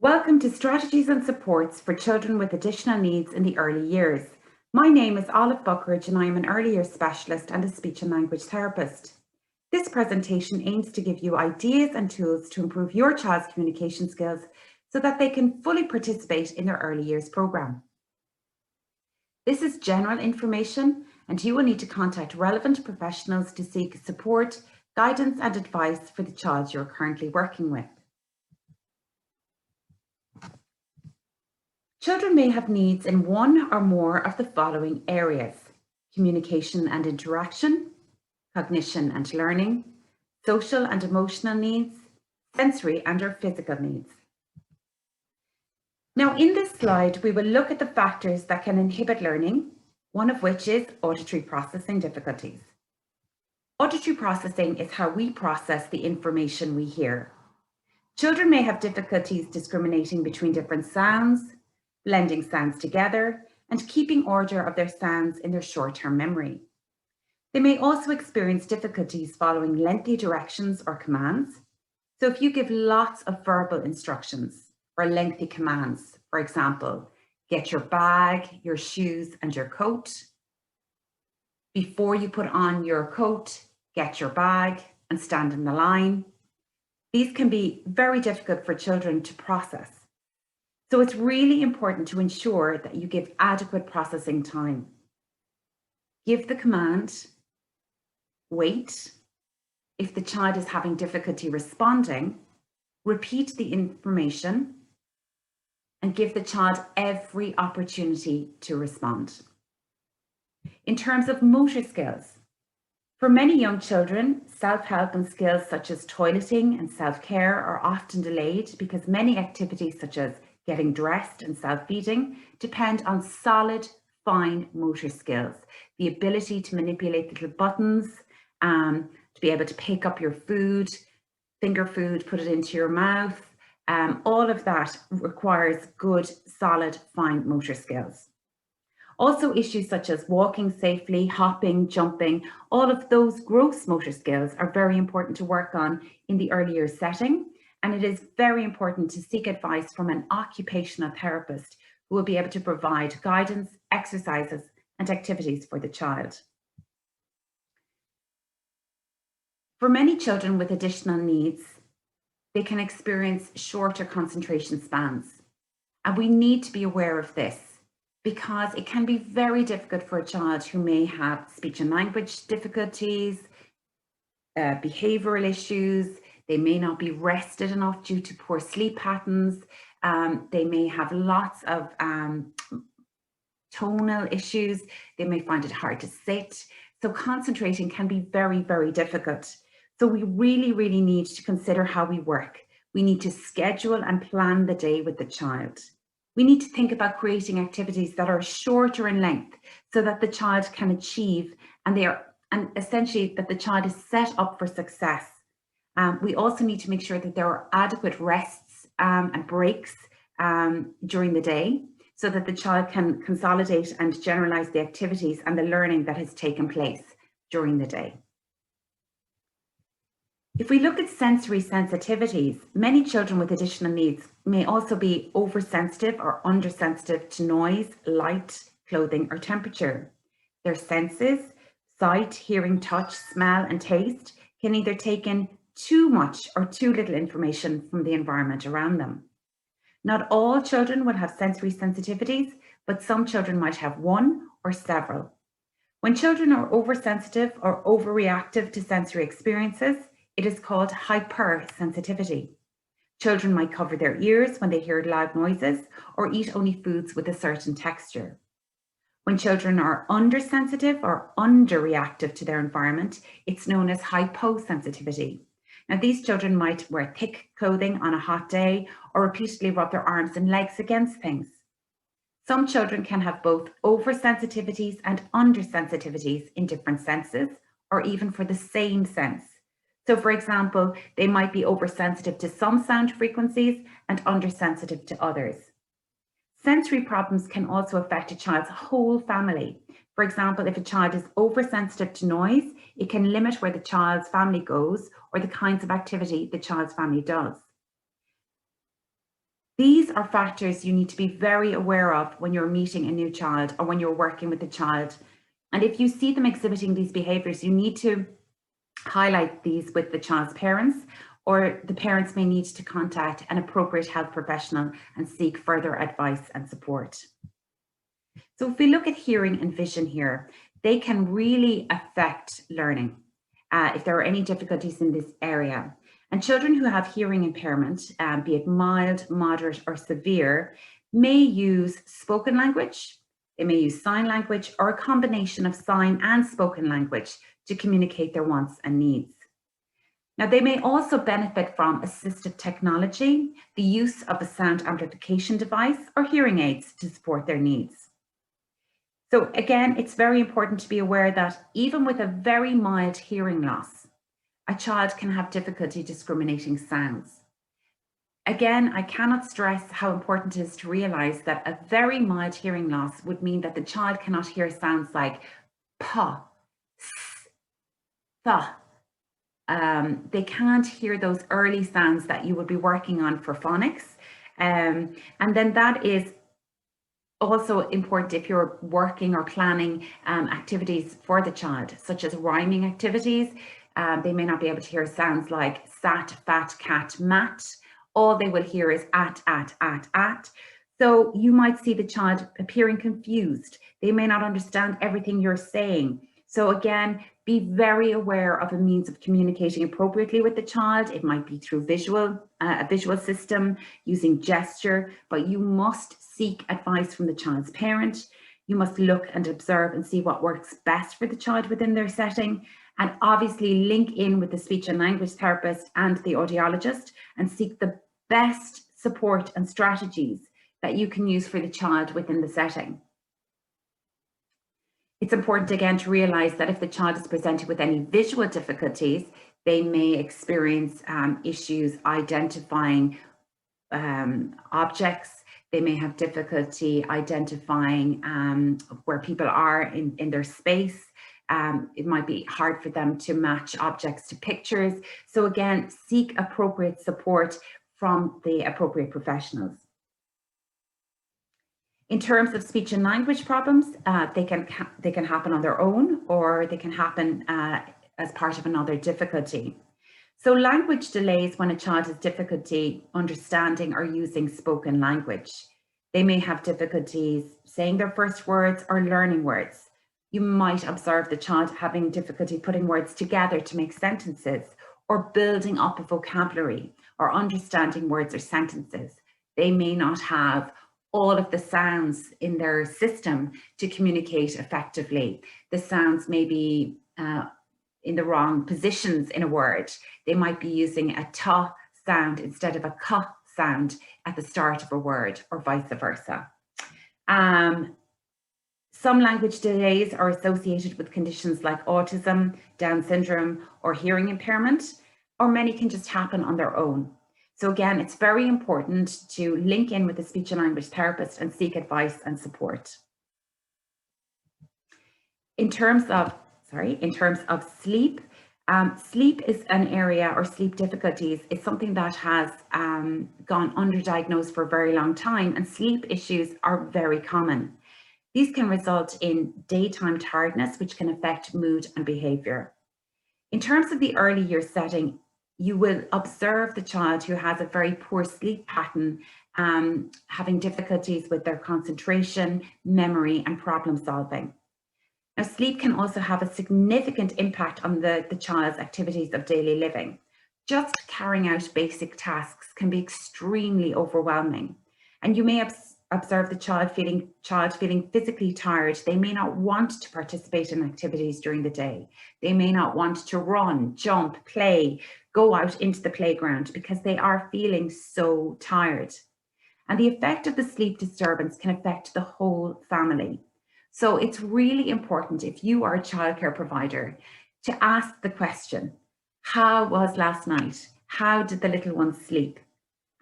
Welcome to Strategies and Supports for Children with Additional Needs in the Early Years. My name is Olive Buckeridge and I am an early years specialist and a speech and language therapist. This presentation aims to give you ideas and tools to improve your child's communication skills so that they can fully participate in their early years programme. This is general information and you will need to contact relevant professionals to seek support, guidance and advice for the child you're currently working with. Children may have needs in one or more of the following areas: communication and interaction, cognition and learning, social and emotional needs, sensory and or physical needs. Now in this slide, we will look at the factors that can inhibit learning, one of which is auditory processing difficulties. Auditory processing is how we process the information we hear. Children may have difficulties discriminating between different sounds, blending sounds together, and keeping order of their sounds in their short-term memory. They may also experience difficulties following lengthy directions or commands. So if you give lots of verbal instructions or lengthy commands, for example, get your bag, your shoes, and your coat. Before you put on your coat, get your bag and stand in the line. These can be very difficult for children to process. So it's really important to ensure that you give adequate processing time. Give the command, wait. If the child is having difficulty responding, repeat the information and give the child every opportunity to respond. In terms of motor skills, for many young children, self-help and skills such as toileting and self-care are often delayed because many activities such as getting dressed and self-feeding depend on solid, fine motor skills. The ability to manipulate little buttons, to be able to pick up your food, finger food, put it into your mouth. All of that requires good, solid, fine motor skills. Also issues such as walking safely, hopping, jumping, all of those gross motor skills are very important to work on in the early years setting. And it is very important to seek advice from an occupational therapist who will be able to provide guidance, exercises, and activities for the child. For many children with additional needs, they can experience shorter concentration spans. And we need to be aware of this because it can be very difficult for a child who may have speech and language difficulties, behavioral issues. They may not be rested enough due to poor sleep patterns. They may have lots of tonal issues. They may find it hard to sit. So concentrating can be very, very difficult. So we really need to consider how we work. We need to schedule and plan the day with the child. We need to think about creating activities that are shorter in length so that the child can achieve and essentially that the child is set up for success. We also need to make sure that there are adequate rests and breaks during the day so that the child can consolidate and generalize the activities and the learning that has taken place during the day. If we look at sensory sensitivities, many children with additional needs may also be oversensitive or undersensitive to noise, light, clothing, or temperature. Their senses, sight, hearing, touch, smell, and taste can either take in too much or too little information from the environment around them. Not all children will have sensory sensitivities, but some children might have one or several. When children are oversensitive or overreactive to sensory experiences, it is called hypersensitivity. Children might cover their ears when they hear loud noises or eat only foods with a certain texture. When children are undersensitive or underreactive to their environment, it's known as hyposensitivity. Now, these children might wear thick clothing on a hot day or repeatedly rub their arms and legs against things. Some children can have both oversensitivities and undersensitivities in different senses or even for the same sense. So for example, they might be oversensitive to some sound frequencies and undersensitive to others. Sensory problems can also affect a child's whole family. For example, if a child is oversensitive to noise, it can limit where the child's family goes or the kinds of activity the child's family does. These are factors you need to be very aware of when you're meeting a new child or when you're working with a child. And if you see them exhibiting these behaviours, you need to highlight these with the child's parents, or the parents may need to contact an appropriate health professional and seek further advice and support. So if we look at hearing and vision here, they can really affect learning if there are any difficulties in this area. And children who have hearing impairment, be it mild, moderate or severe, may use spoken language, they may use sign language, or a combination of sign and spoken language to communicate their wants and needs. Now, they may also benefit from assistive technology, the use of a sound amplification device or hearing aids to support their needs. So again, it's very important to be aware that even with a very mild hearing loss, a child can have difficulty discriminating sounds. Again, I cannot stress how important it is to realize that a very mild hearing loss would mean that the child cannot hear sounds like pa, s, tha. They can't hear those early sounds that you would be working on for phonics. And then that is also important if you're working or planning activities for the child, such as rhyming activities. They may not be able to hear sounds like sat, fat, cat, mat. All they will hear is at. So you might see the child appearing confused. They may not understand everything you're saying. So again, be very aware of a means of communicating appropriately with the child. It might be through a visual system, using gesture, but you must seek advice from the child's parent. You must look and observe and see what works best for the child within their setting, and obviously link in with the speech and language therapist and the audiologist and seek the best support and strategies that you can use for the child within the setting. It's important again to realize that if the child is presented with any visual difficulties, they may experience issues identifying objects. They may have difficulty identifying where people are in their space. It might be hard for them to match objects to pictures. So again, seek appropriate support from the appropriate professionals. In terms of speech and language problems, they can happen on their own, or they can happen as part of another difficulty. So language delays when a child has difficulty understanding or using spoken language. They may have difficulties saying their first words or learning words. You might observe the child having difficulty putting words together to make sentences, or building up a vocabulary or understanding words or sentences. They may not have all of the sounds in their system to communicate effectively. The sounds may be in the wrong positions in a word. They might be using a ta sound instead of a ka sound at the start of a word, or vice versa. Some language delays are associated with conditions like autism, Down syndrome, or hearing impairment, or many can just happen on their own. So again, it's very important to link in with a speech and language therapist and seek advice and support. In terms of sleep, sleep is an area, or sleep difficulties is something that has gone underdiagnosed for a very long time, and sleep issues are very common. These can result in daytime tiredness, which can affect mood and behavior. In terms of the early years setting, you will observe the child who has a very poor sleep pattern, having difficulties with their concentration, memory, and problem solving. Now, sleep can also have a significant impact on the child's activities of daily living. Just carrying out basic tasks can be extremely overwhelming, and you may observe the child feeling physically tired. They may not want to participate in activities during the day. They may not want to run, jump, play, go out into the playground because they are feeling so tired. And the effect of the sleep disturbance can affect the whole family. So it's really important, if you are a childcare provider, to ask the question, how was last night? How did the little one sleep?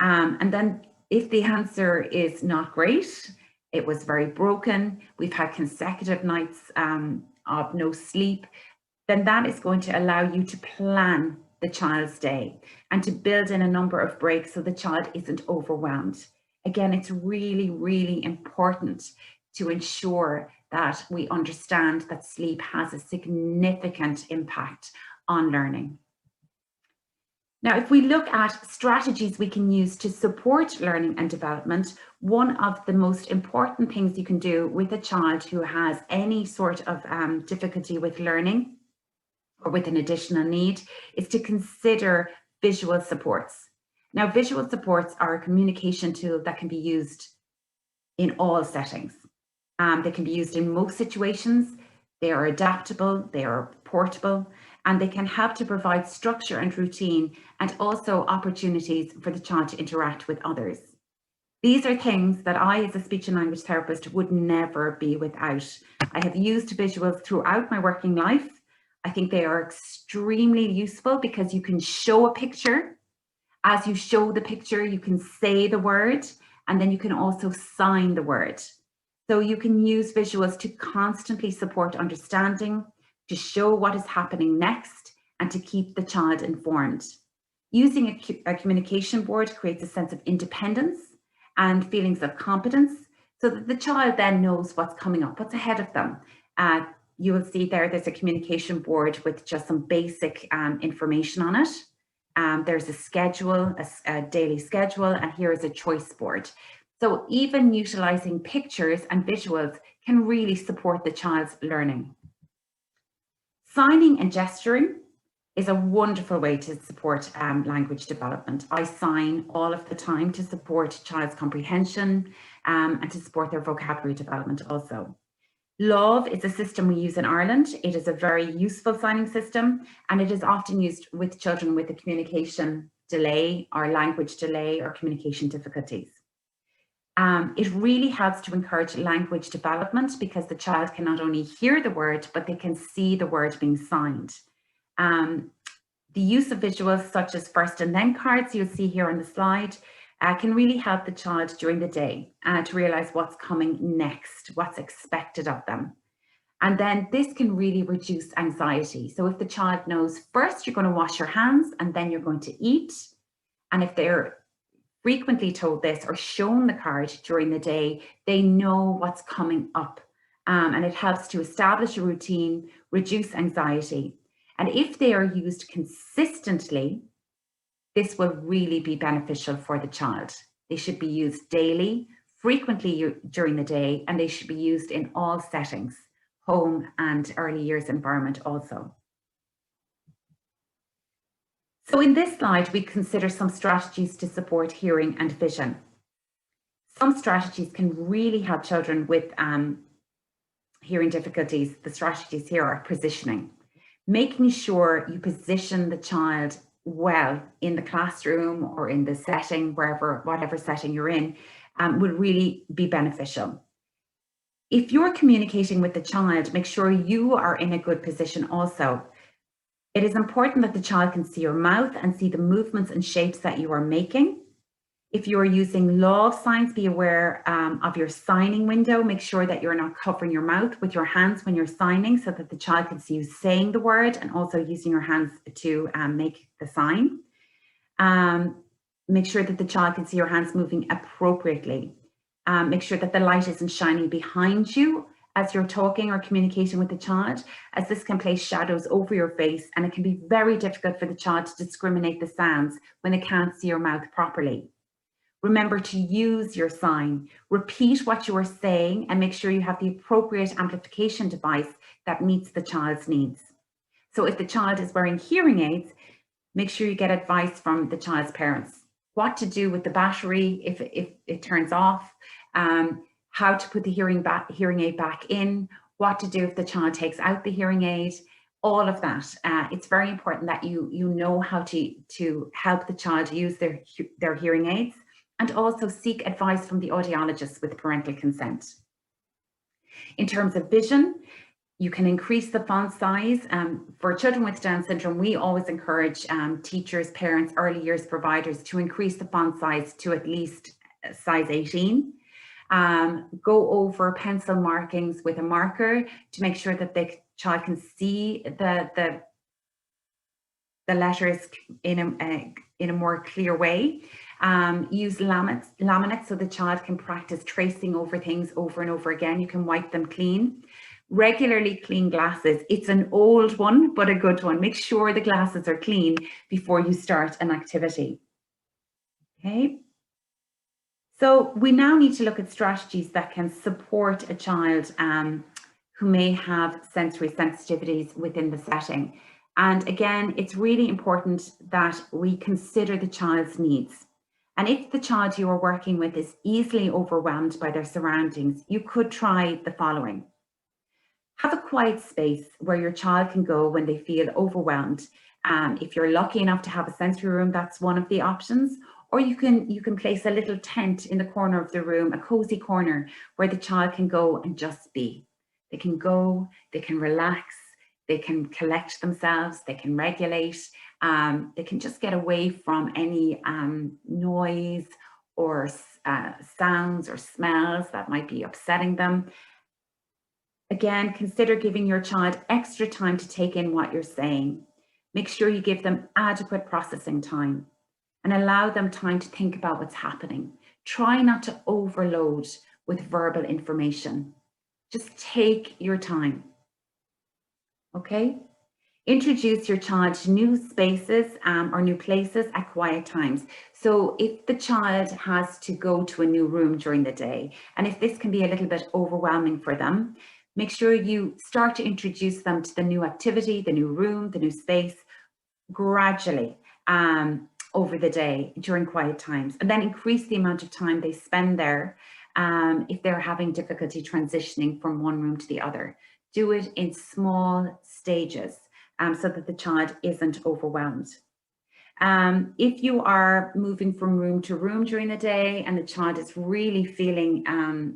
And then if the answer is not great, it was very broken, we've had consecutive nights of no sleep, then that is going to allow you to plan the child's day and to build in a number of breaks so the child isn't overwhelmed. Again, it's really, really important to ensure that we understand that sleep has a significant impact on learning. Now, if we look at strategies we can use to support learning and development, one of the most important things you can do with a child who has any sort of difficulty with learning or with an additional need is to consider visual supports. Now, visual supports are a communication tool that can be used in all settings. They can be used in most situations. They are adaptable, they are portable, and they can help to provide structure and routine and also opportunities for the child to interact with others. These are things that I, as a speech and language therapist, would never be without. I have used visuals throughout my working life. I think they are extremely useful because you can show a picture. As you show the picture, you can say the word, and then you can also sign the word. So you can use visuals to constantly support understanding, to show what is happening next, and to keep the child informed. Using a communication board creates a sense of independence and feelings of competence so that the child then knows what's coming up, what's ahead of them. You will see there's a communication board with just some basic information on it. There's a schedule, a daily schedule, and here is a choice board. So even utilizing pictures and visuals can really support the child's learning. Signing and gesturing is a wonderful way to support language development. I sign all of the time to support child's comprehension and to support their vocabulary development also. Lámh is a system we use in Ireland. It is a very useful signing system, and it is often used with children with a communication delay or language delay or communication difficulties. It really helps to encourage language development because the child can not only hear the word, but they can see the word being signed. The use of visuals such as first and then cards you'll see here on the slide can really help the child during the day to realize what's coming next, what's expected of them. And then this can really reduce anxiety. So if the child knows first you're going to wash your hands and then you're going to eat, and if they're frequently told this or shown the card during the day, they know what's coming up. And it helps to establish a routine, reduce anxiety. And if they are used consistently, this will really be beneficial for the child. They should be used daily, frequently during the day, and they should be used in all settings, home and early years environment also. So in this slide, we consider some strategies to support hearing and vision. Some strategies can really help children with hearing difficulties. The strategies here are positioning, making sure you position the child well in the classroom or in the setting, whatever setting you're in, would really be beneficial. If you're communicating with the child, make sure you are in a good position also. It is important that the child can see your mouth and see the movements and shapes that you are making. If you are using Lámh signs, be aware of your signing window. Make sure that you're not covering your mouth with your hands when you're signing so that the child can see you saying the word and also using your hands to make the sign. Make sure that the child can see your hands moving appropriately. Make sure that the light isn't shining behind you as you're talking or communicating with the child, as this can place shadows over your face and it can be very difficult for the child to discriminate the sounds when they can't see your mouth properly. Remember to use your sign, repeat what you are saying and make sure you have the appropriate amplification device that meets the child's needs. So if the child is wearing hearing aids, make sure you get advice from the child's parents. What to do with the battery if it turns off, how to put the hearing aid back in, what to do if the child takes out the hearing aid, all of that. It's very important that you know how to help the child use their hearing aids, and also seek advice from the audiologist with parental consent. In terms of vision, you can increase the font size. For children with Down syndrome, we always encourage teachers, parents, early years providers to increase the font size to at least size 18. Go over pencil markings with a marker to make sure that the child can see the letters in a more clear way. Use laminates so the child can practice tracing over things over and over again. You can wipe them clean. Regularly clean glasses. It's an old one, but a good one. Make sure the glasses are clean before you start an activity. Okay. So we now need to look at strategies that can support a child who may have sensory sensitivities within the setting. And again, it's really important that we consider the child's needs. And if the child you are working with is easily overwhelmed by their surroundings, you could try the following. Have a quiet space where your child can go when they feel overwhelmed. If you're lucky enough to have a sensory room, that's one of the options. Or you can place a little tent in the corner of the room, a cozy corner where the child can go and just be. They can go, they can relax, they can collect themselves, they can regulate, they can just get away from any noise or sounds or smells that might be upsetting them. Again, consider giving your child extra time to take in what you're saying. Make sure you give them adequate processing time and allow them time to think about what's happening. Try not to overload with verbal information. Just take your time, okay? Introduce your child to new spaces or new places at quiet times. So if the child has to go to a new room during the day, and if this can be a little bit overwhelming for them, make sure you start to introduce them to the new activity, the new room, the new space gradually over the day during quiet times, and then increase the amount of time they spend there if they're having difficulty transitioning from one room to the other. Do it in small stages so that the child isn't overwhelmed. If you are moving from room to room during the day and the child is really feeling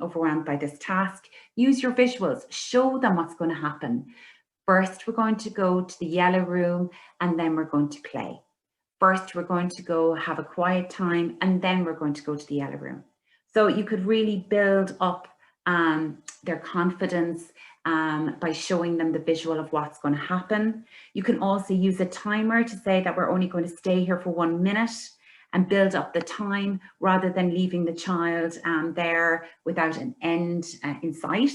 overwhelmed by this task, use your visuals, show them what's going to happen. First, we're going to go to the yellow room and then we're going to play. First, we're going to go have a quiet time and then we're going to go to the yellow room. So you could really build up their confidence by showing them the visual of what's going to happen. You can also use a timer to say that we're only going to stay here for 1 minute and build up the time rather than leaving the child there without an end in sight.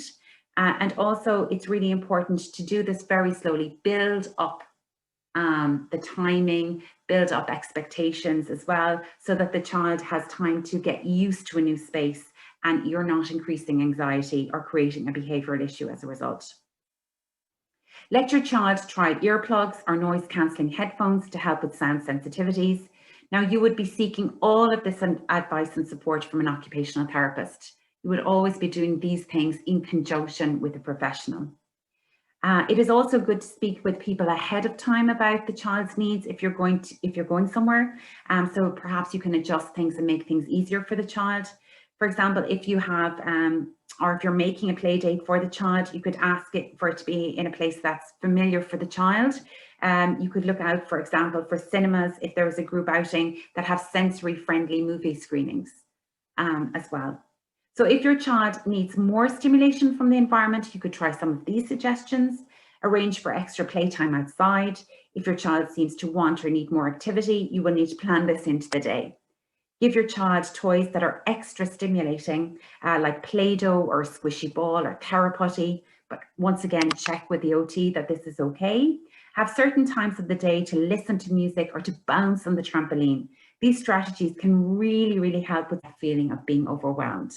And also it's really important to do this very slowly, build up the timing, build up expectations as well, so that the child has time to get used to a new space and you're not increasing anxiety or creating a behavioural issue as a result. Let your child try earplugs or noise cancelling headphones to help with sound sensitivities. Now, you would be seeking all of this advice and support from an occupational therapist. You would always be doing these things in conjunction with a professional. It is also good to speak with people ahead of time about the child's needs if you're going somewhere. So perhaps you can adjust things and make things easier for the child. For example, if you have, or if you're making a play date for the child, you could ask it for it to be in a place that's familiar for the child. You could look out, for example, for cinemas if there was a group outing that have sensory friendly movie screenings as well. So if your child needs more stimulation from the environment, you could try some of these suggestions. Arrange for extra playtime outside. If your child seems to want or need more activity, you will need to plan this into the day. Give your child toys that are extra stimulating, like Play-Doh or a squishy ball or Theraputty, but once again, check with the OT that this is okay. Have certain times of the day to listen to music or to bounce on the trampoline. These strategies can really, really help with that feeling of being overwhelmed.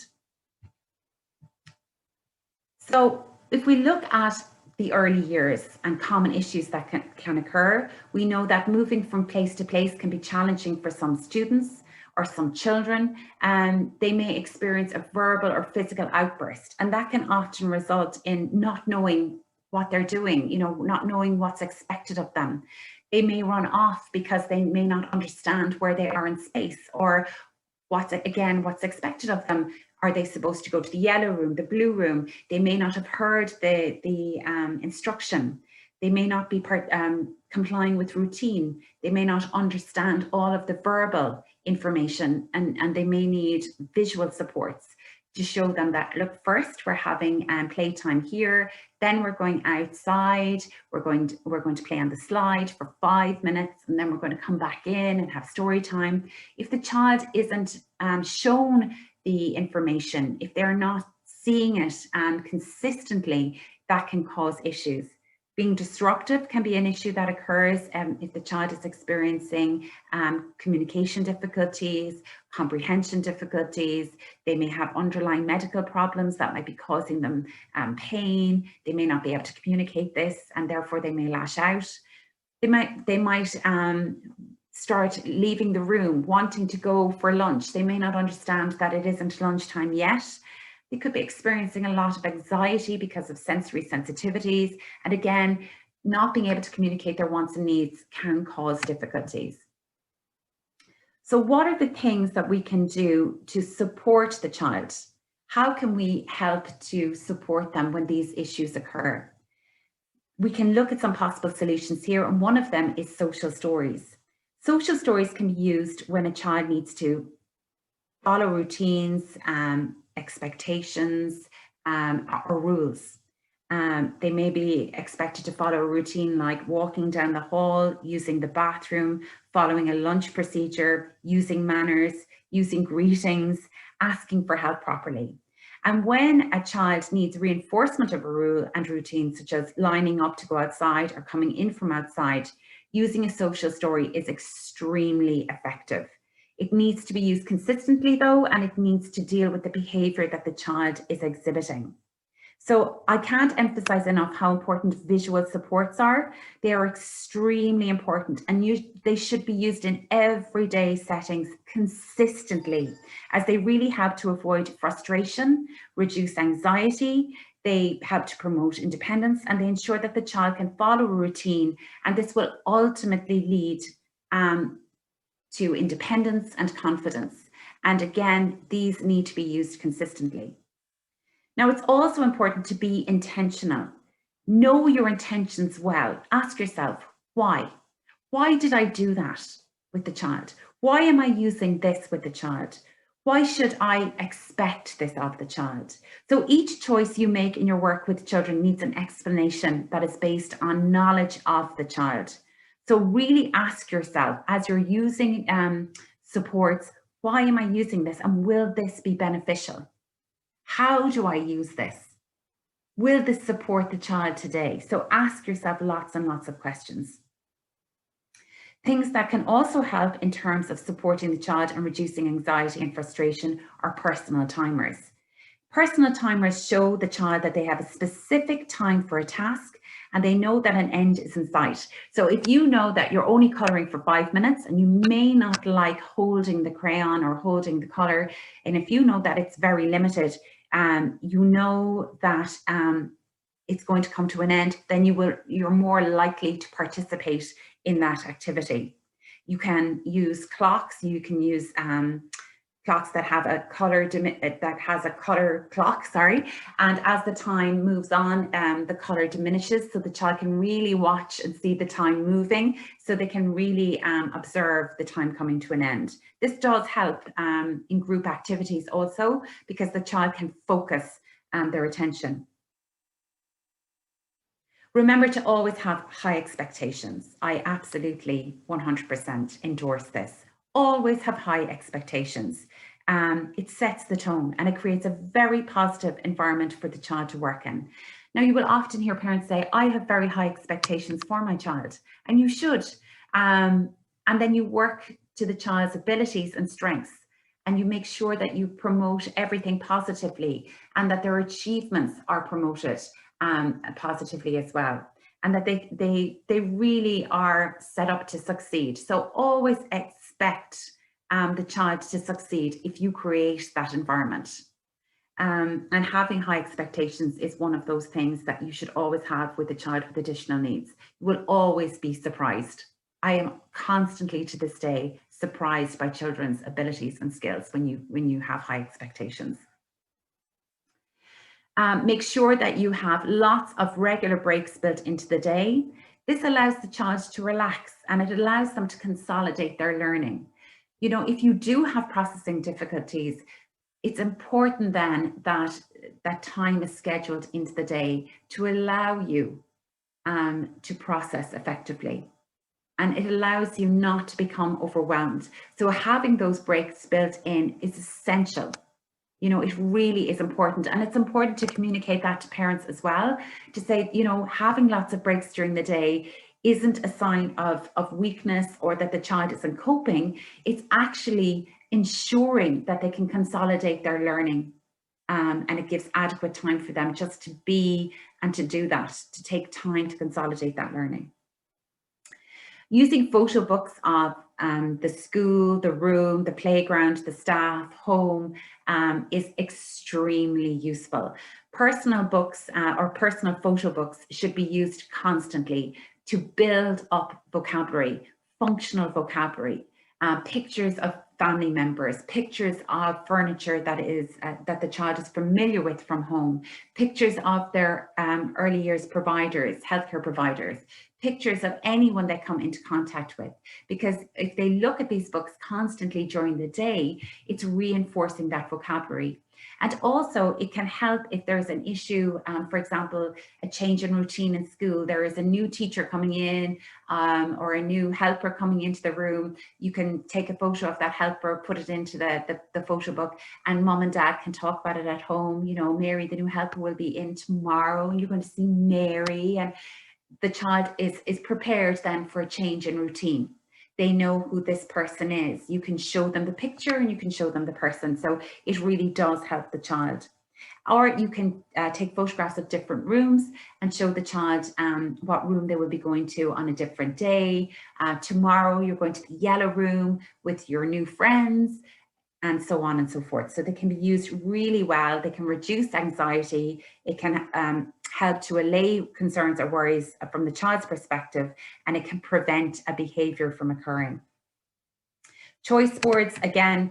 So if we look at the early years and common issues that can occur, we know that moving from place to place can be challenging for some students or some children, and they may experience a verbal or physical outburst, and that can often result in not knowing what they're doing, not knowing what's expected of them. They may run off because they may not understand where they are in space or what's expected of them. Are they supposed to go to the yellow room, the blue room? They may not have heard the instruction. They may not be complying with routine. They may not understand all of the verbal information, and they may need visual supports. to show them that, look, first we're having playtime here, then we're going outside, we're going to play on the slide for 5 minutes, and then we're going to come back in and have story time. If the child isn't shown the information, if they're not seeing it consistently, that can cause issues. Being disruptive can be an issue that occurs if the child is experiencing communication difficulties, comprehension difficulties. They may have underlying medical problems that might be causing them pain. They may not be able to communicate this, and therefore they may lash out. They might start leaving the room, wanting to go for lunch. They may not understand that it isn't lunchtime yet. They could be experiencing a lot of anxiety because of sensory sensitivities. And again, not being able to communicate their wants and needs can cause difficulties. So what are the things that we can do to support the child? How can we help to support them when these issues occur? We can look at some possible solutions here, and one of them is social stories. Social stories can be used when a child needs to follow routines, expectations, or rules. They may be expected to follow a routine like walking down the hall, using the bathroom, following a lunch procedure, using manners, using greetings, asking for help properly. And when a child needs reinforcement of a rule and routine, such as lining up to go outside or coming in from outside, using a social story is extremely effective. It needs to be used consistently though, and it needs to deal with the behavior that the child is exhibiting. So I can't emphasize enough how important visual supports are. They are extremely important, and they should be used in everyday settings consistently, as they really help to avoid frustration, reduce anxiety, they help to promote independence, and they ensure that the child can follow a routine, and this will ultimately lead to independence and confidence. And again, these need to be used consistently. Now, it's also important to be intentional. Know your intentions well. Ask yourself, why? Why did I do that with the child? Why am I using this with the child? Why should I expect this of the child? So each choice you make in your work with children needs an explanation that is based on knowledge of the child. So really ask yourself, as you're using supports, why am I using this, and will this be beneficial? How do I use this? Will this support the child today? So ask yourself lots and lots of questions. Things that can also help in terms of supporting the child and reducing anxiety and frustration are personal timers. Personal timers show the child that they have a specific time for a task, and they know that an end is in sight. So if you know that you're only colouring for 5 minutes and you may not like holding the crayon or holding the colour, and if you know that it's very limited, you know that it's going to come to an end, then you're more likely to participate in that activity. You can use clocks, you can use clocks that have a color clock, and as the time moves on, the color diminishes, so the child can really watch and see the time moving, so they can really observe the time coming to an end. This does help in group activities also, because the child can focus their attention. Remember to always have high expectations. I absolutely 100% endorse this. Always have high expectations. It sets the tone, and it creates a very positive environment for the child to work in. Now, you will often hear parents say, I have very high expectations for my child, and you should. And then you work to the child's abilities and strengths, and you make sure that you promote everything positively, and that their achievements are promoted positively as well, and that they really are set up to succeed. So always expect the child to succeed if you create that environment. And having high expectations is one of those things that you should always have with a child with additional needs. You will always be surprised. I am constantly to this day surprised by children's abilities and skills when you have high expectations. Make sure that you have lots of regular breaks built into the day. This allows the child to relax, and it allows them to consolidate their learning. You know, if you do have processing difficulties, it's important then that that time is scheduled into the day to allow you to process effectively. And it allows you not to become overwhelmed. So having those breaks built in is essential. You know, it really is important. And it's important to communicate that to parents as well, to say, you know, having lots of breaks during the day isn't a sign of weakness or that the child isn't coping. It's actually ensuring that they can consolidate their learning. And it gives adequate time for them just to be and to do that, to take time to consolidate that learning. Using photo books of the school, the room, the playground, the staff, home is extremely useful. Personal books or personal photo books should be used constantly to build up vocabulary, functional vocabulary, pictures of family members, pictures of furniture that is that the child is familiar with from home, pictures of their early years providers, healthcare providers, pictures of anyone they come into contact with. Because if they look at these books constantly during the day, it's reinforcing that vocabulary. And also it can help if there's an issue, for example, a change in routine in school, there is a new teacher coming in or a new helper coming into the room. You can take a photo of that helper, put it into the photo book, and mom and dad can talk about it at home. You know, Mary, the new helper, will be in tomorrow and you're going to see Mary. And the child is prepared then for a change in routine. They know who this person is. You can show them the picture and you can show them the person. So it really does help the child. Or you can take photographs of different rooms and show the child what room they will be going to on a different day. Tomorrow you're going to the yellow room with your new friends, and so on and so forth. So they can be used really well. They can reduce anxiety. It can help to allay concerns or worries from the child's perspective, and it can prevent a behavior from occurring. Choice boards, again,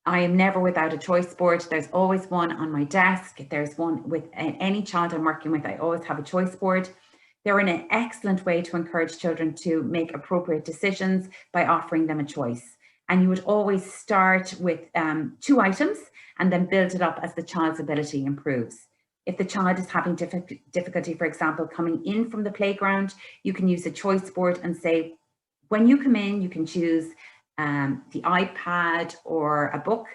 I am never without a choice board. There's always one on my desk. There's one with any child I'm working with. I always have a choice board. They're an excellent way to encourage children to make appropriate decisions by offering them a choice. And you would always start with 2 items and then build it up as the child's ability improves. If the child is having difficulty, for example, coming in from the playground, you can use a choice board and say, when you come in, you can choose the iPad or a book,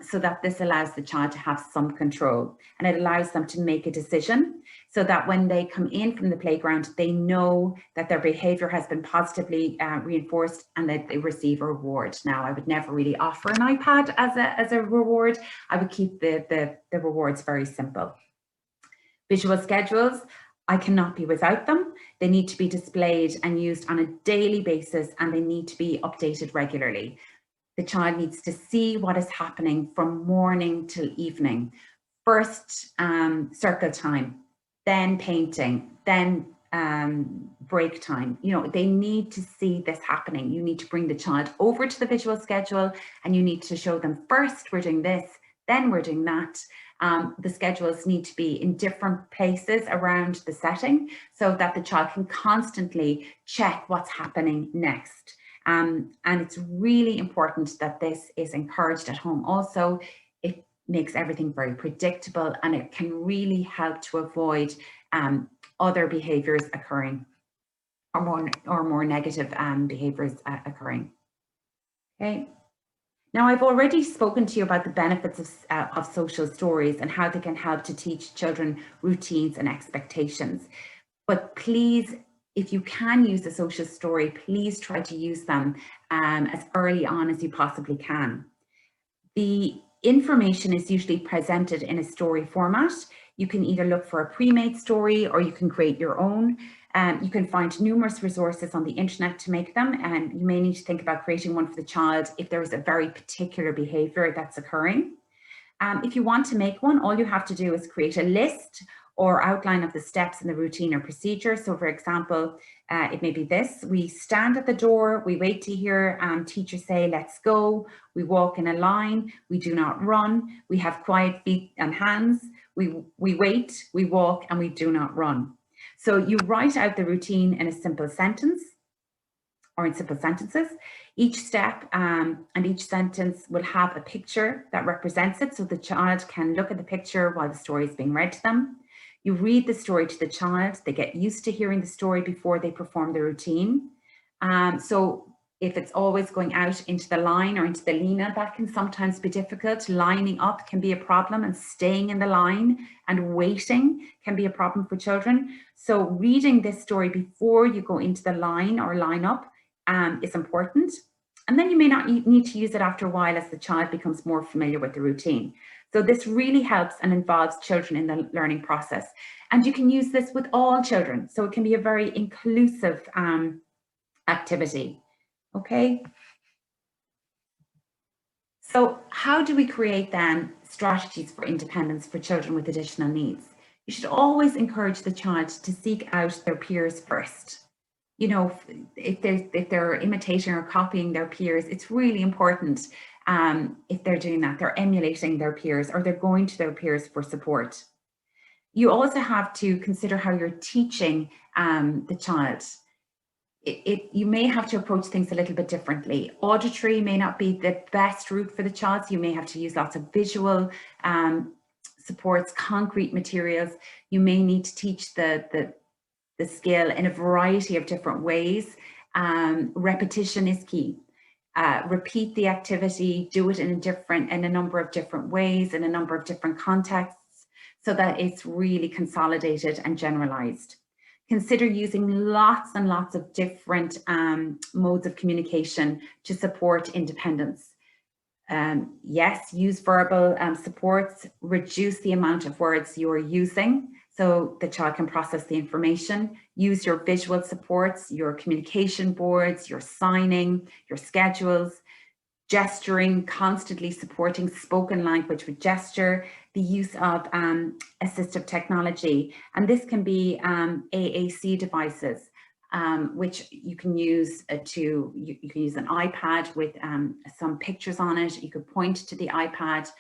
so that this allows the child to have some control, and it allows them to make a decision so that when they come in from the playground, they know that their behavior has been positively reinforced and that they receive a reward. Now, I would never really offer an iPad as a reward. I would keep the rewards very simple. Visual schedules, I cannot be without them. They need to be displayed and used on a daily basis, and they need to be updated regularly. The child needs to see what is happening from morning till evening. First circle time, then painting, then break time. You know, they need to see this happening. You need to bring the child over to the visual schedule and you need to show them, first we're doing this, then we're doing that. The schedules need to be in different places around the setting so that the child can constantly check what's happening next. And it's really important that this is encouraged at home. Also, it makes everything very predictable and it can really help to avoid other behaviours occurring or more negative behaviours occurring. Okay. Now, I've already spoken to you about the benefits of social stories and how they can help to teach children routines and expectations. But please, if you can use a social story, please try to use them as early on as you possibly can. The information is usually presented in a story format. You can either look for a pre-made story or you can create your own. You can find numerous resources on the internet to make them, and you may need to think about creating one for the child if there is a very particular behaviour that's occurring. If you want to make one, all you have to do is create a list or outline of the steps in the routine or procedure. So for example, it may be this: we stand at the door, we wait to hear teacher say, let's go, we walk in a line, we do not run, we have quiet feet and hands, we wait, we walk, and we do not run. So you write out the routine in a simple sentence or in simple sentences. Each step and each sentence will have a picture that represents it, so the child can look at the picture while the story is being read to them. You read the story to the child. They get used to hearing the story before they perform the routine. So if it's always going out into the line or into the lina, that can sometimes be difficult. Lining up can be a problem, and staying in the line and waiting can be a problem for children. So reading this story before you go into the line or line up is important. And then you may not need to use it after a while as the child becomes more familiar with the routine. So this really helps and involves children in the learning process. And you can use this with all children. So it can be a very inclusive activity. Okay. So how do we create then strategies for independence for children with additional needs? You should always encourage the child to seek out their peers first. You know, if they're imitating or copying their peers, it's really important if they're doing that, they're emulating their peers or they're going to their peers for support. You also have to consider how you're teaching the child. You may have to approach things a little bit differently. Auditory may not be the best route for the child, so you may have to use lots of visual supports, concrete materials. You may need to teach the skill in a variety of different ways. Repetition is key. Repeat the activity, do it in a number of different ways, in a number of different contexts, so that it's really consolidated and generalized. Consider using lots and lots of different modes of communication to support independence. Yes, use verbal supports, reduce the amount of words you're using so the child can process the information. Use your visual supports, your communication boards, your signing, your schedules, gesturing, constantly supporting spoken language with gesture, the use of assistive technology. And this can be AAC devices, which you can use you can use an iPad with some pictures on it. You could point to the iPad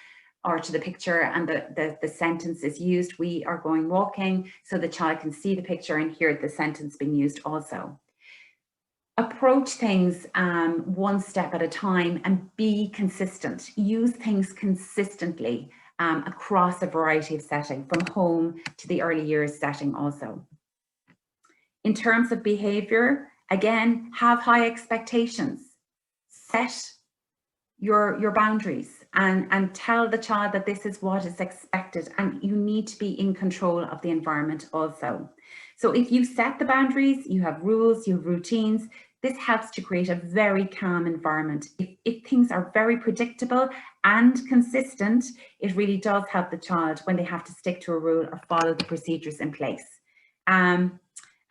or to the picture and the sentence is used. We are going walking, so the child can see the picture and hear the sentence being used also. Approach things one step at a time and be consistent. Use things consistently across a variety of settings, from home to the early years setting also. In terms of behavior, again, have high expectations. Set your boundaries and tell the child that this is what is expected, and you need to be in control of the environment also. So if you set the boundaries, you have rules, you have routines, this helps to create a very calm environment. If things are very predictable and consistent, it really does help the child when they have to stick to a rule or follow the procedures in place. And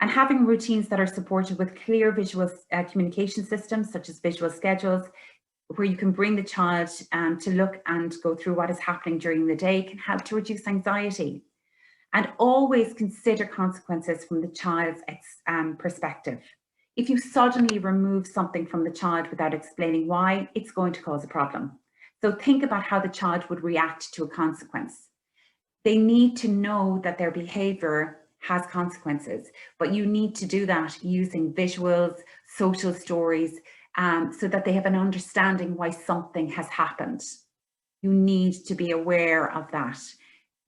having routines that are supported with clear visual communication systems, such as visual schedules, where you can bring the child to look and go through what is happening during the day, can help to reduce anxiety. And always consider consequences from the child's perspective. If you suddenly remove something from the child without explaining why, it's going to cause a problem. So think about how the child would react to a consequence. They need to know that their behavior has consequences, but you need to do that using visuals, social stories, so that they have an understanding why something has happened. You need to be aware of that.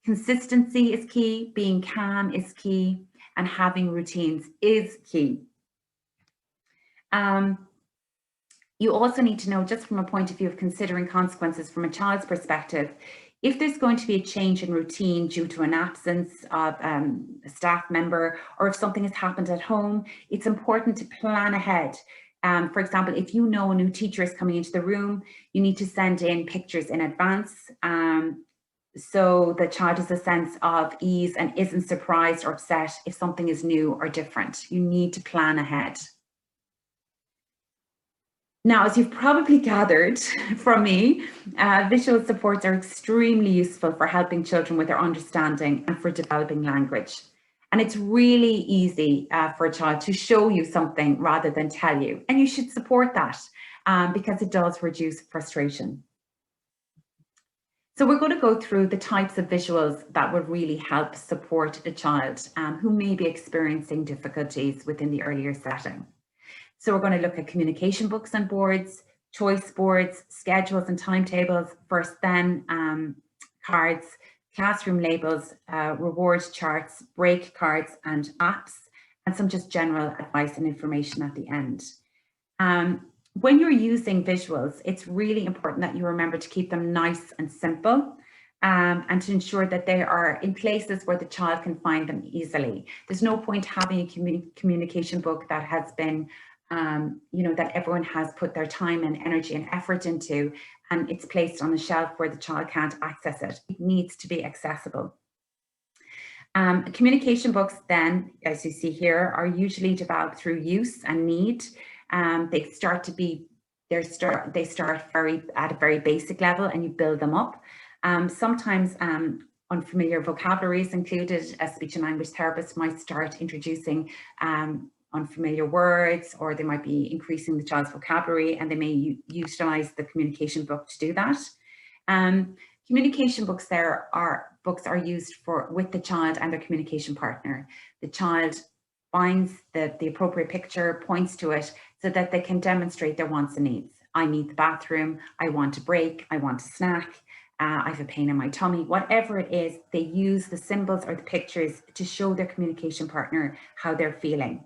Consistency is key, being calm is key, and having routines is key. You also need to know, just from a point of view of considering consequences from a child's perspective, if there's going to be a change in routine due to an absence of a staff member, or if something has happened at home, it's important to plan ahead. For example, if you know a new teacher is coming into the room, you need to send in pictures in advance, so the child has a sense of ease and isn't surprised or upset if something is new or different. You need to plan ahead. Now, as you've probably gathered from me, visual supports are extremely useful for helping children with their understanding and for developing language. And it's really easy for a child to show you something rather than tell you. And you should support that because it does reduce frustration. So we're going to go through the types of visuals that would really help support a child who may be experiencing difficulties within the earlier setting. So we're going to look at communication books and boards, choice boards, schedules and timetables, first then cards, classroom labels, reward charts, break cards and apps, and some just general advice and information at the end. When you're using visuals, it's really important that you remember to keep them nice and simple, and to ensure that they are in places where the child can find them easily. There's no point having a communication book that has been, that everyone has put their time and energy and effort into, and it's placed on a shelf where the child can't access it. It needs to be accessible. Communication books then, as you see here, are usually developed through use and need. They start very at a very basic level, and you build them up. Sometimes unfamiliar vocabulary is included. A speech and language therapist might start introducing unfamiliar words, or they might be increasing the child's vocabulary, and they may utilize the communication book to do that. Communication books are used with the child and their communication partner. The child finds the appropriate picture, points to it, so that they can demonstrate their wants and needs. I need the bathroom, I want a break, I want a snack, I have a pain in my tummy. Whatever it is, they use the symbols or the pictures to show their communication partner how they're feeling.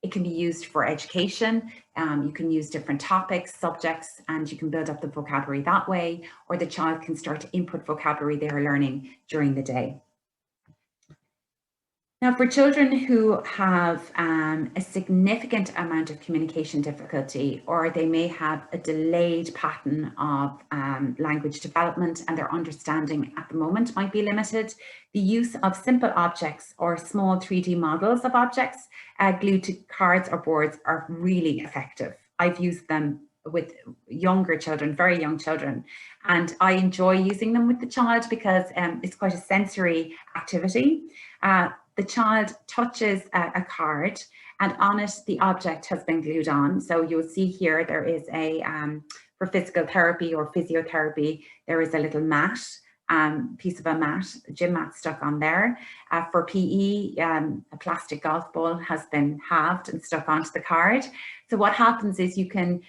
It can be used for education. You can use different topics, subjects, and you can build up the vocabulary that way, or the child can start to input vocabulary they are learning during the day. Now, for children who have a significant amount of communication difficulty, or they may have a delayed pattern of language development and their understanding at the moment might be limited, the use of simple objects or small 3D models of objects glued to cards or boards are really effective. I've used them with younger children, very young children, and I enjoy using them with the child because it's quite a sensory activity. The child touches a card, and on it the object has been glued on. So you'll see here there is a, for physical therapy or physiotherapy, there is a little mat, piece of a mat, a gym mat stuck on there. For PE, a plastic golf ball has been halved and stuck onto the card. So what happens is you can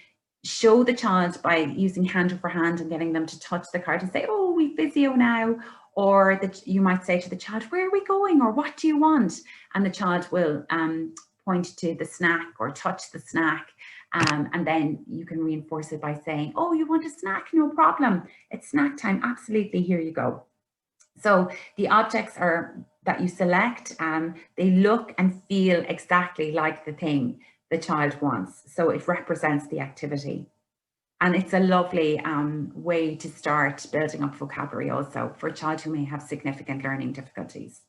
show the child by using hand over hand and getting them to touch the card and say, oh, we physio now. Or that you might say to the child, where are we going, or what do you want? And the child will point to the snack or touch the snack, and then you can reinforce it by saying, oh, you want a snack? No problem. It's snack time. Absolutely. Here you go. So the objects that you select, they look and feel exactly like the thing the child wants. So it represents the activity. And it's a lovely way to start building up vocabulary also for a child who may have significant learning difficulties.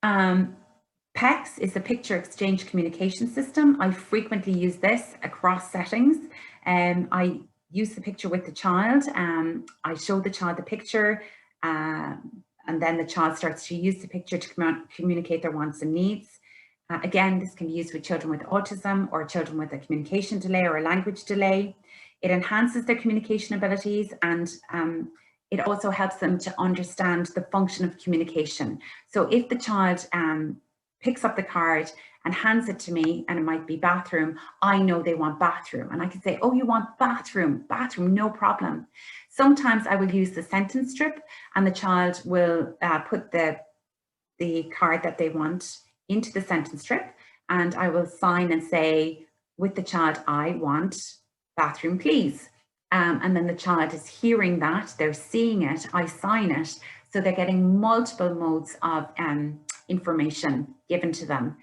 PECS is a picture exchange communication system. I frequently use this across settings. I use the picture with the child. I show the child the picture, and then the child starts to use the picture to communicate their wants and needs. Again, this can be used with children with autism or children with a communication delay or a language delay. It enhances their communication abilities, and it also helps them to understand the function of communication. So if the child picks up the card and hands it to me, and it might be bathroom, I know they want bathroom. And I can say, oh, you want bathroom, no problem. Sometimes I will use the sentence strip, and the child will put the card that they want into the sentence strip, and I will sign and say with the child, I want bathroom, please. And then the child is hearing that, they're seeing it, I sign it. So they're getting multiple modes of information given to them,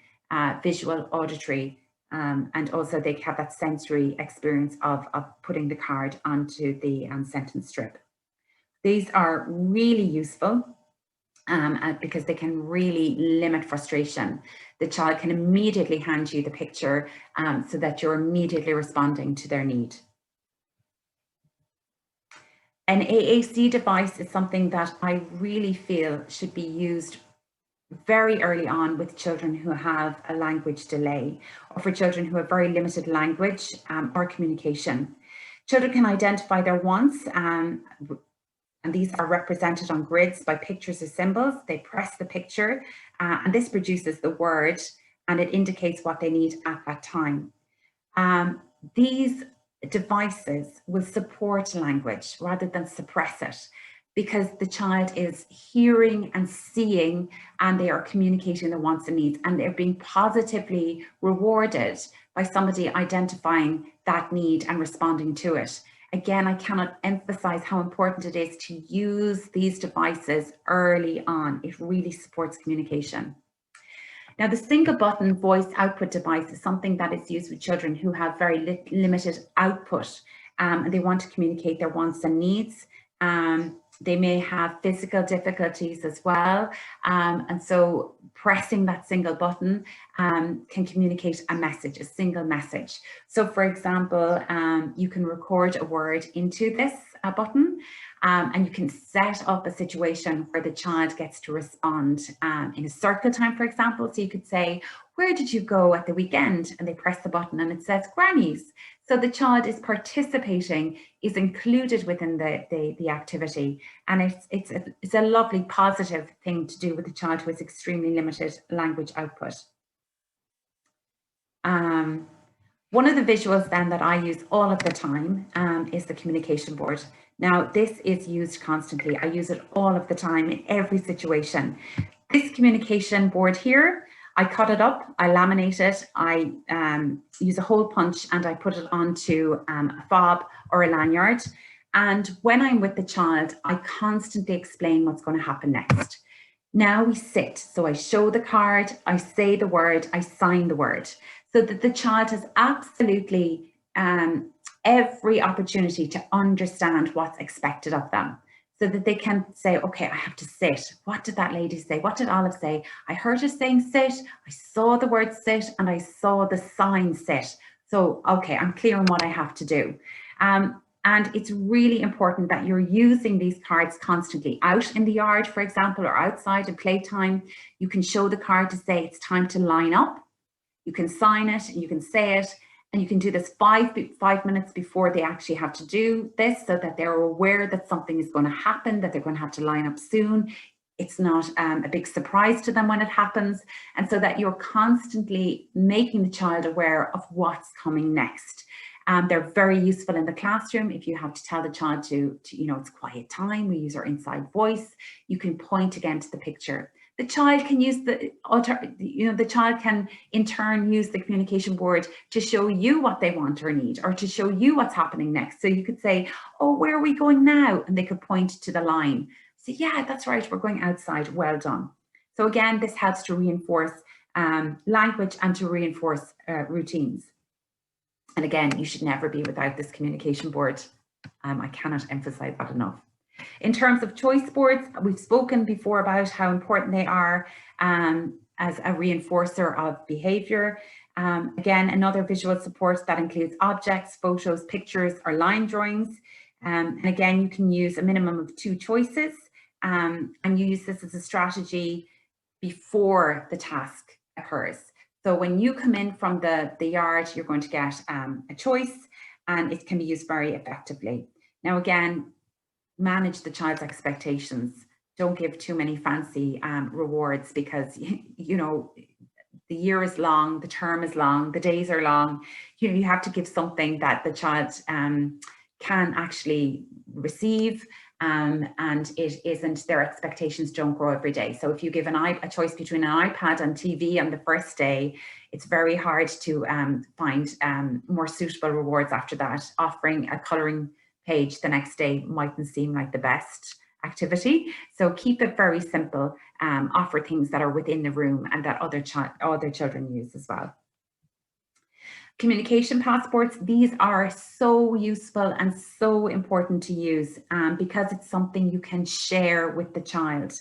visual, auditory, and also they have that sensory experience of putting the card onto the sentence strip. These are really useful because they can really limit frustration. The child can immediately hand you the picture so that you're immediately responding to their need. An AAC device is something that I really feel should be used very early on with children who have a language delay, or for children who have very limited language or communication. Children can identify their wants, and these are represented on grids by pictures or symbols. They press the picture, and this produces the word, and it indicates what they need at that time. These devices will support language rather than suppress it, because the child is hearing and seeing, and they are communicating their wants and needs, and they're being positively rewarded by somebody identifying that need and responding to it. Again, I cannot emphasize how important it is to use these devices early on. It really supports communication. Now, the single button voice output device is something that is used with children who have very limited output, and they want to communicate their wants and needs. They may have physical difficulties as well, and so pressing that single button can communicate a message, a single message. So for example, you can record a word into this button, and you can set up a situation where the child gets to respond in a circle time, for example. So you could say, "Where did you go at the weekend?" And they press the button and it says "Granny's." So the child is participating, is included within the activity. And it's a lovely positive thing to do with a child who has extremely limited language output. One of the visuals then that I use all of the time is the communication board. Now, this is used constantly. I use it all of the time in every situation. This communication board here, I cut it up, I laminate it, I use a hole punch, and I put it onto a fob or a lanyard. And when I'm with the child, I constantly explain what's going to happen next. Now we sit. So I show the card, I say the word, I sign the word, so that the child has absolutely every opportunity to understand what's expected of them, so that they can say, okay, I have to sit. What did that lady say? What did Olive say? I heard her saying sit, I saw the word sit, and I saw the sign sit. So, okay, I'm clear on what I have to do. And it's really important that you're using these cards constantly out in the yard, for example, or outside in playtime. You can show the card to say it's time to line up. You can sign it, and you can say it, and you can do this five minutes before they actually have to do this, so that they're aware that something is going to happen, that they're going to have to line up soon. It's not a big surprise to them when it happens, and so that you're constantly making the child aware of what's coming next. They're very useful in the classroom. If you have to tell the child to it's quiet time, we use our inside voice. You can point again to the picture. The child can use the child can in turn use the communication board to show you what they want or need, or to show you what's happening next. So you could say, "Oh, where are we going now?" And they could point to the line. So yeah, that's right, we're going outside. Well done. So again, this helps to reinforce language and to reinforce routines. And again, you should never be without this communication board. I cannot emphasize that enough. In terms of choice boards, we've spoken before about how important they are as a reinforcer of behaviour. Again, another visual support that includes objects, photos, pictures, or line drawings. And again, you can use a minimum of 2 choices, and you use this as a strategy before the task occurs. So when you come in from the yard, you're going to get a choice, and it can be used very effectively. Now, again, manage the child's expectations. Don't give too many fancy rewards, because the year is long, the term is long, the days are long. You have to give something that the child can actually receive, and it isn't, their expectations don't grow every day. So if you give a choice between an iPad and TV on the first day, it's very hard to find more suitable rewards after that. Offering a colouring page the next day mightn't seem like the best activity. So keep it very simple. Offer things that are within the room and that other children use as well. Communication passports, these are so useful and so important to use because it's something you can share with the child,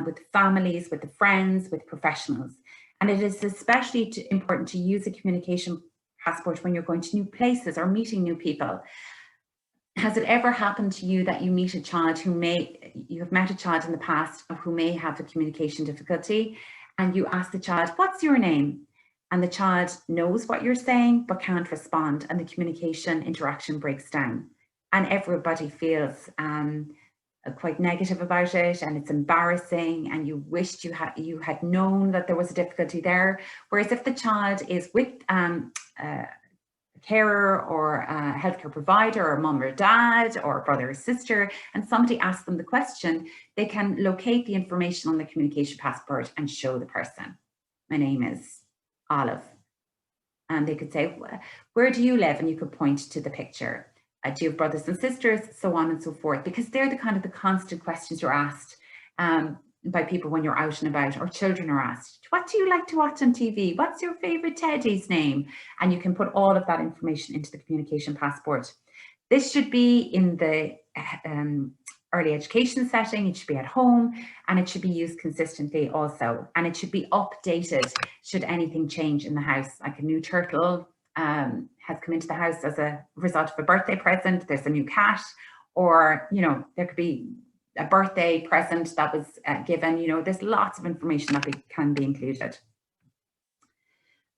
with families, with the friends, with professionals. And it is especially important to use a communication passport when you're going to new places or meeting new people. Has it ever happened to you that you meet a child you have met a child in the past who may have a communication difficulty, and you ask the child, "What's your name?" And the child knows what you're saying, but can't respond, and the communication interaction breaks down. And everybody feels quite negative about it, and it's embarrassing, and you wished you had known that there was a difficulty there. Whereas if the child is with a carer or a healthcare provider or mum or dad or brother or sister, and somebody asks them the question, they can locate the information on the communication passport and show the person. My name is Olive. And they could say, where do you live? And you could point to the picture. Do you have brothers and sisters? So on and so forth, because they're the kind of the constant questions you're asked by people when you're out and about, or children are asked, what do you like to watch on TV? What's your favorite Teddy's name? And you can put all of that information into the communication passport. This should be in the early education setting, it should be at home, and it should be used consistently also. And it should be updated should anything change in the house, like a new turtle has come into the house as a result of a birthday present, there's a new cat, or, you know, there could be a birthday present that was given, you know, there's lots of information that can be included.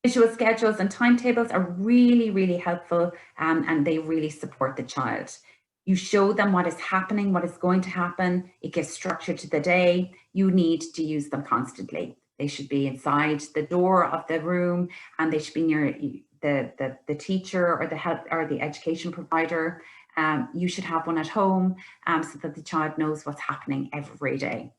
Visual schedules and timetables are really, really helpful, and they really support the child. You show them what is happening, what is going to happen. It gives structure to the day. You need to use them constantly. They should be inside the door of the room, and they should be near the teacher or the health or the education provider. You should have one at home so that the child knows what's happening every day.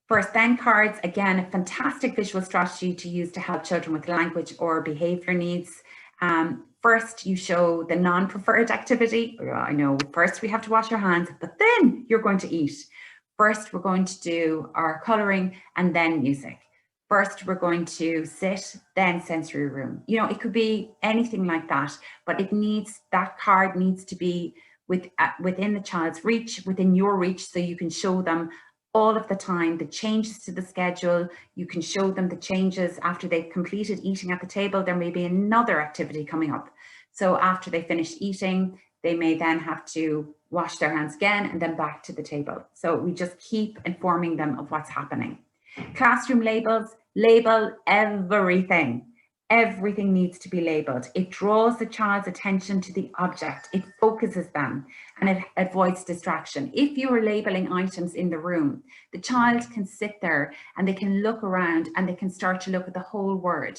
First then cards, again, a fantastic visual strategy to use to help children with language or behaviour needs. First, you show the non-preferred activity. I know first we have to wash our hands, but then you're going to eat. First, we're going to do our colouring and then music. First, we're going to sit, then sensory room. You know, it could be anything like that, but it needs, that card needs to be within the child's reach, within your reach, so you can show them all of the time the changes to the schedule. You can show them the changes after they've completed eating at the table. There may be another activity coming up. So after they finish eating, they may then have to wash their hands again and then back to the table. So we just keep informing them of what's happening. Classroom labels, label everything. Everything needs to be labelled. It draws the child's attention to the object. It focuses them and it avoids distraction. If you are labelling items in the room, the child can sit there and they can look around and they can start to look at the whole word.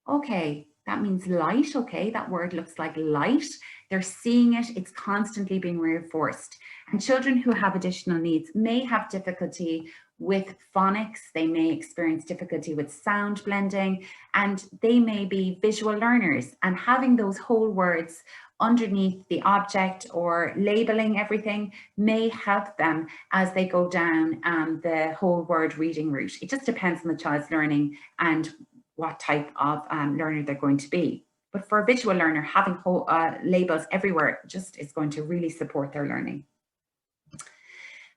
Okay, that means light. Okay, that word looks like light. They're seeing it. It's constantly being reinforced. And children who have additional needs may have difficulty with phonics, they may experience difficulty with sound blending, and they may be visual learners, and having those whole words underneath the object or labeling everything may help them as they go down the whole word reading route. It just depends on the child's learning and what type of learner they're going to be. But for a visual learner, having whole, labels everywhere just is going to really support their learning.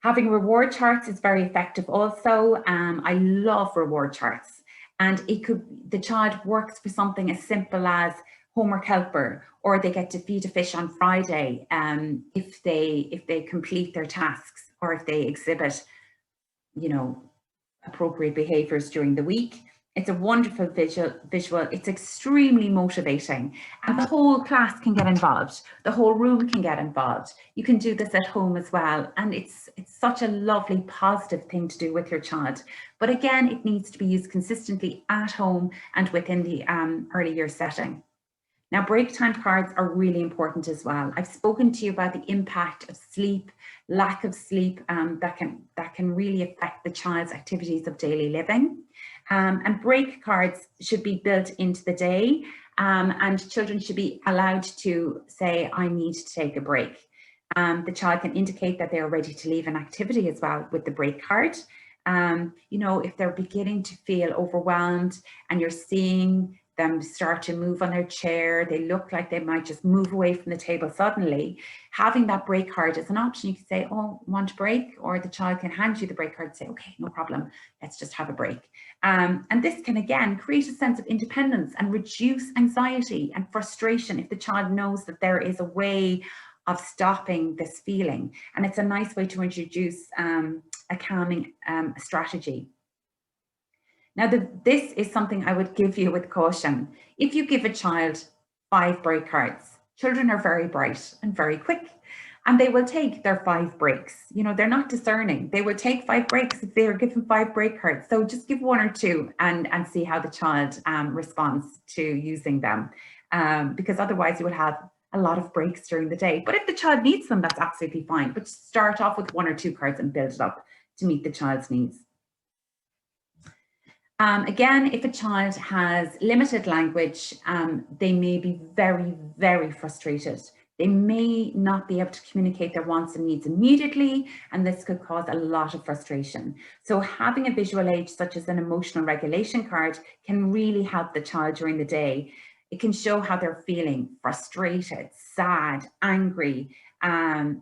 Having reward charts is very effective also. I love reward charts, and it could, the child works for something as simple as homework helper, or they get to feed a fish on Friday if they complete their tasks, or if they exhibit, you know, appropriate behaviours during the week. It's a wonderful visual. It's extremely motivating, and the whole class can get involved. The whole room can get involved. You can do this at home as well, and it's such a lovely, positive thing to do with your child. But again, it needs to be used consistently at home and within the early year setting. Now, break time cards are really important as well. I've spoken to you about the impact of sleep, lack of sleep, that can really affect the child's activities of daily living. And break cards should be built into the day, and children should be allowed to say, I need to take a break. The child can indicate that they are ready to leave an activity as well with the break card. You know, if they're beginning to feel overwhelmed and you're seeing them start to move on their chair, they look like they might just move away from the table suddenly, having that break card is an option. You can say, oh, want a break? Or the child can hand you the break card and say, okay, no problem, let's just have a break. And this can again create a sense of independence and reduce anxiety and frustration if the child knows that there is a way of stopping this feeling. And it's a nice way to introduce a calming strategy. Now, this is something I would give you with caution. If you give a child 5 break cards, children are very bright and very quick. And they will take their 5 breaks. You know, they're not discerning. They will take 5 breaks if they're given 5 break cards. So just give 1 or 2 and see how the child responds to using them. Because otherwise you will have a lot of breaks during the day. But if the child needs them, that's absolutely fine. But start off with 1 or 2 cards and build it up to meet the child's needs. Again, if a child has limited language, they may be very, very frustrated. They may not be able to communicate their wants and needs immediately, and this could cause a lot of frustration. So having a visual aid such as an emotional regulation card can really help the child during the day. It can show how they're feeling: frustrated, sad, angry, and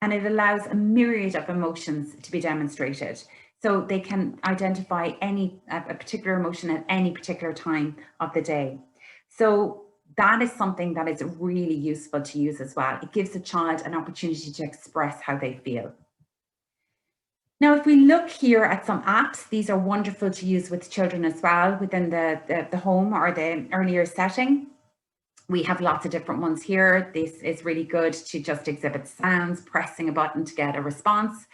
it allows a myriad of emotions to be demonstrated. So they can identify a particular emotion at any particular time of the day. So that is something that is really useful to use as well. It gives the child an opportunity to express how they feel. Now, if we look here at some apps, these are wonderful to use with children as well within the home or the earlier setting. We have lots of different ones here. This is really good to just exhibit sounds, pressing a button to get a response.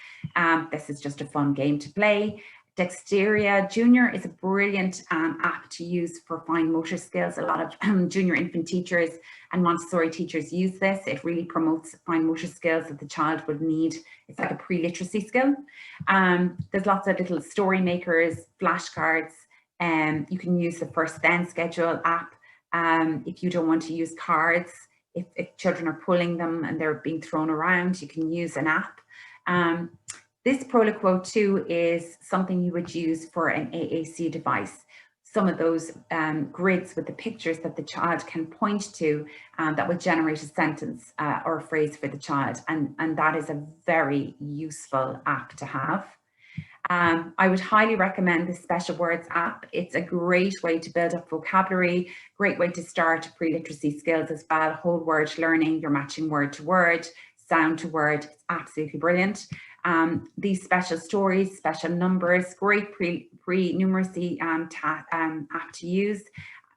This is just a fun game to play. Dexteria Junior is a brilliant app to use for fine motor skills. A lot of junior infant teachers and Montessori teachers use this. It really promotes fine motor skills that the child would need. It's like a pre-literacy skill. There's lots of little story makers, flashcards, and you can use the First Then schedule app. If you don't want to use cards, if children are pulling them and they're being thrown around, you can use an app. This Proloquo 2 is something you would use for an AAC device. Some of those grids with the pictures that the child can point to that would generate a sentence or a phrase for the child. And that is a very useful app to have. I would highly recommend the Special Words app. It's a great way to build up vocabulary, great way to start pre-literacy skills as well, whole word learning, you're matching word to word, sound to word. It's absolutely brilliant. These special stories, special numbers, great pre-numeracy app to use.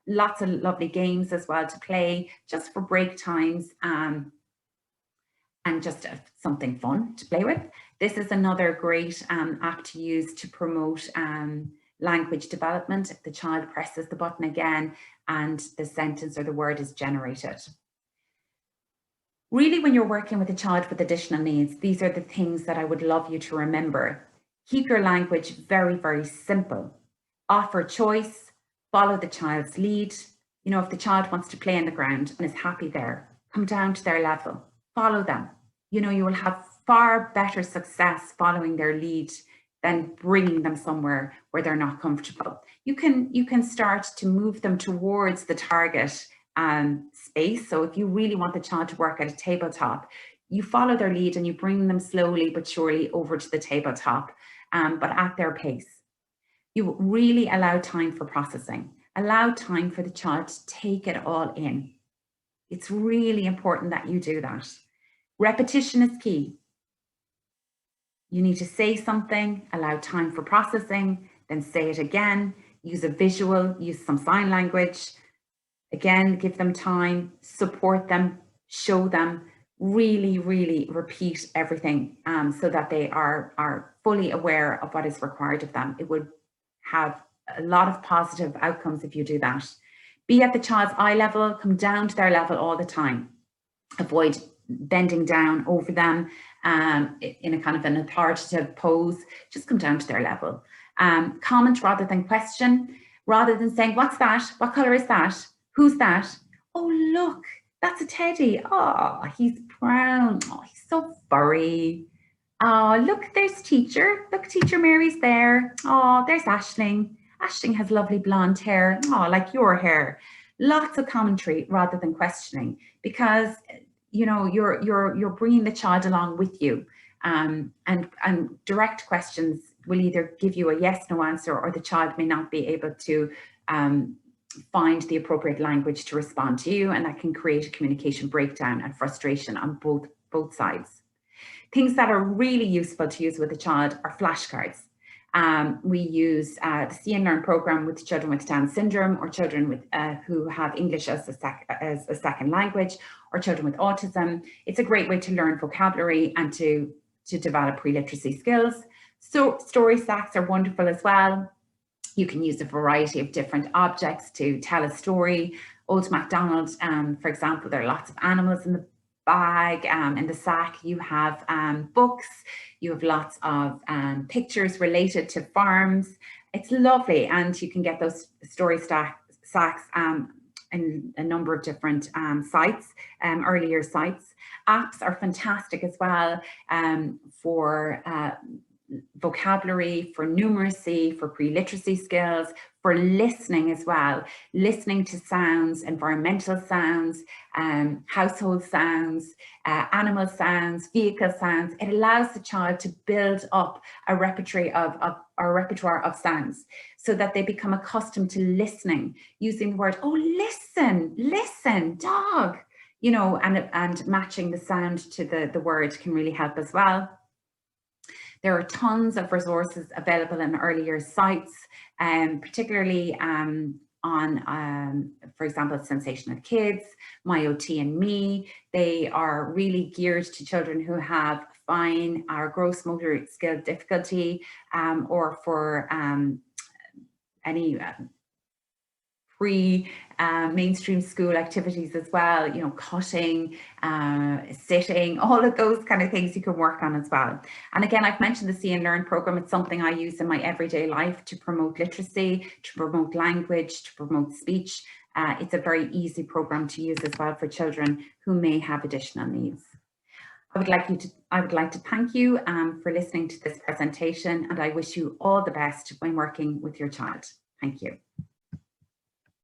Lots of lovely games as well to play just for break times and just something fun to play with. This is another great app to use to promote language development. If the child presses the button again and the sentence or the word is generated. Really, when you're working with a child with additional needs, these are the things that I would love you to remember. Keep your language very, very simple. Offer choice, follow the child's lead. You know, if the child wants to play on the ground and is happy there, come down to their level, follow them. You know, you will have far better success following their lead than bringing them somewhere where they're not comfortable. You can start to move them towards the target space. So if you really want the child to work at a tabletop, you follow their lead and you bring them slowly but surely over to the tabletop, but at their pace. You really allow time for processing, allow time for the child to take it all in. It's really important that you do that. Repetition is key. You need to say something, allow time for processing, then say it again, use a visual, use some sign language. Again, give them time, support them, show them, really, really repeat everything so that they are fully aware of what is required of them. It would have a lot of positive outcomes if you do that. Be at the child's eye level, come down to their level all the time. Avoid bending down over them in a kind of an authoritative pose. Just come down to their level. Comment rather than question, rather than saying, what's that? What color is that? Who's that? Oh, look, that's a teddy. Oh, he's brown. Oh, he's so furry. Oh, look, there's teacher. Look, teacher Mary's there. Oh, there's Aisling. Aisling has lovely blonde hair. Oh, like your hair. Lots of commentary rather than questioning, because you know you're bringing the child along with you, and direct questions will either give you a yes/no answer, or the child may not be able to find the appropriate language to respond to you, and that can create a communication breakdown and frustration on both sides. Things that are really useful to use with a child are flashcards. We use the See and Learn program with children with Down syndrome, or children with who have English as a second language, or children with autism. It's a great way to learn vocabulary and to develop pre-literacy skills. So story stacks are wonderful as well. You can use a variety of different objects to tell a story. Old MacDonald, for example, there are lots of animals in the bag, in the sack. You have books, you have lots of pictures related to farms. It's lovely, and you can get those story stacks in a number of different sites, earlier sites. Apps are fantastic as well for vocabulary, for numeracy, for pre-literacy skills, for listening as well. Listening to sounds, environmental sounds, household sounds, animal sounds, vehicle sounds. It allows the child to build up a repertoire of sounds so that they become accustomed to listening, using the word, oh, listen, listen, dog, you know, and matching the sound to the word can really help as well. There are tons of resources available in earlier sites, particularly on, for example, Sensational Kids, My OT and Me. They are really geared to children who have fine or gross motor skill difficulty, or for any pre-mainstream school activities as well, you know, cutting, sitting, all of those kind of things you can work on as well. And again, I've mentioned the See and Learn program. It's something I use in my everyday life to promote literacy, to promote language, to promote speech. It's a very easy program to use as well for children who may have additional needs. I would like to thank you for listening to this presentation, and I wish you all the best when working with your child. Thank you.